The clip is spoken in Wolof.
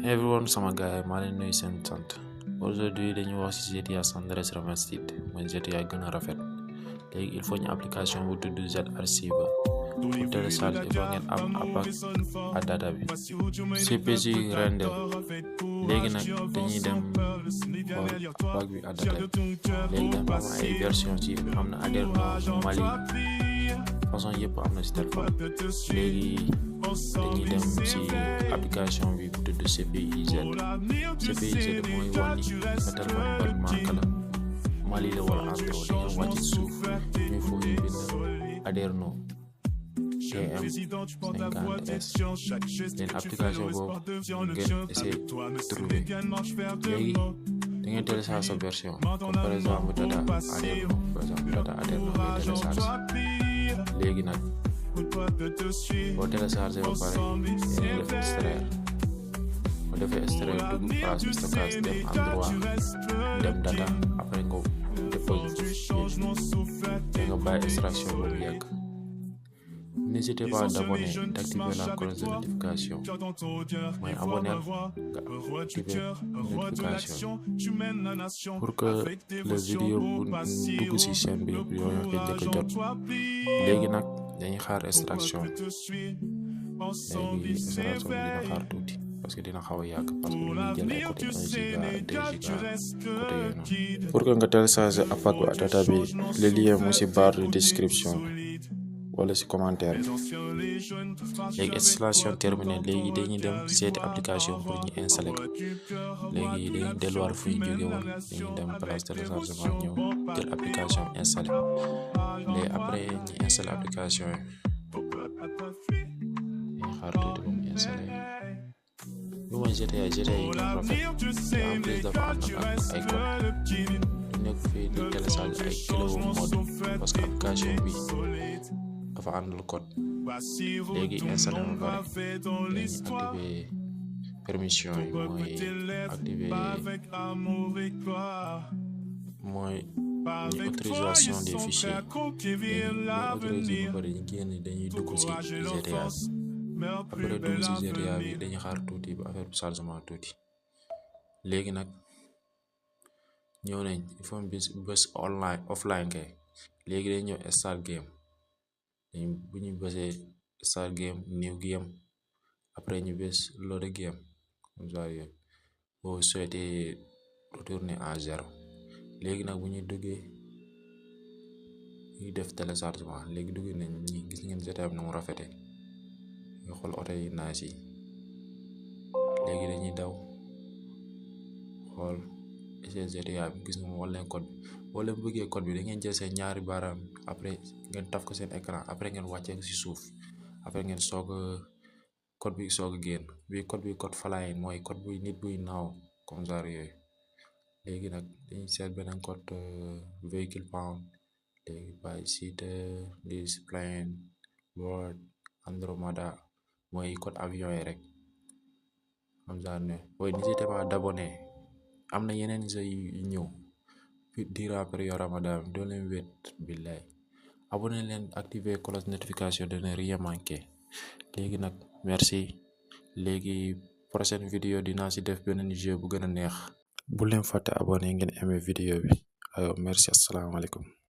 Hey everyone, sama gaay maa leen nuyu seen sant. Aujourd'hui dañu wax ci GTA San Andreas Remastered mooy GTA gën a rafet. Léegi il faut ñu application bu tudd Z-Archiver pour télécharger il faut ngeen am APK à data bi CPG render. Léegi nag dañuy dem xool APK bi à data bi. Léegi dafa am ay version ci am na Aderno Mali façon yëpp am na ci téléphone. Léegi dañuy dem ci application bi bu tudd CPIZ mooy wan ni sa téléphone ban marque la Mali la wala Android dañoo wàcc suuf ñu foofu bind Aderno TM50S leen application boobu ngeen essayer trouver léegi da ngeen télécharge sa version comme par exemple data Aderno ngay télécharge léegi nag boo téléchargé ba pare ngeen def extraire boo defee extraire dugg place stockage dem endroit dem data après nga déposer nga bàyyi extraction boobu yàgg. N'hésitez pas d'abonner, d'activer la cloche de notification. mooy abonner nga activer notification pour que les vidéos bu dugg ci chaîne bi yoo koy njëkk a jot. léegi nag dañuy xaar extraction léegi extraction bi dina xaar tuuti parce que dina xaw a yàgg parce que dañuy jël ay côté 1 giga 2 giga côté yooyu noonu. pour que nga télécharger APK à data bi le lien mu ci barre de description wala ci commentaire léegi installation terminée léegi dañuy dem seeti application pour ñu installer ko léegi dañuy delluwaat fu ñu jóge woon dañuy dem place téléchargement ñëw jël application installé léegi après ñu installer application yi dañuy xaar tuuti ba mu installé bi mooy GTA yi rafet en plus dafa ànd ak ay code du nekk fii di télécharger ay kilo mode parce que application bi dafa àndal code léegi installé na ba pare dañuy activer permission yi mooy autorisation des fichiers autorisé ba pare ñu génn dañuy dugg ci GTA bi après dugg ci GTA bi dañuy xaar tuuti ba affaire bi chargement tuuti léegi nag ñëw nañ il faut bés offline kay léegi dañ ñëw start game bu ñu bësee start game new game après ñu bës load game comme ça yooyu boo souhaitez retourner à 0 léegi nag bu ñu duggee ñu def téléchargement léegi dugg nañ ñi gis ngeen GTA bi nu mu rafete nga xool oto yi naas yi léegi dañuy daw xool essai GTA bi gis nga wala leen code boo leen bëggee code bi da ngeen jël seen ñaari baaraam après ngeen taf ko seen écran après ngeen wàccee ko ci suuf après ngeen soog code bi soog a génn bi code flying mooy code buy nit buy naaw comme ça yooyu léegi nag dañuy seet beneen code véhicule pound léegi by seat this plane bird Andromeda mooy code avion yi rek comme ça ne mooy n'hésitez pas d'abonner am na yeneen jeux yu ñëw durant période Ramadan doo leen wét billaay abonné leen activer cloche notification de ne rien manquer léegi nag merci léegi prochaine vidéo dinaa ci def beneen jeu bu gën a neex bu leen fàtte abonné ngeen aimé vidéo bi merci asalaamaaleykum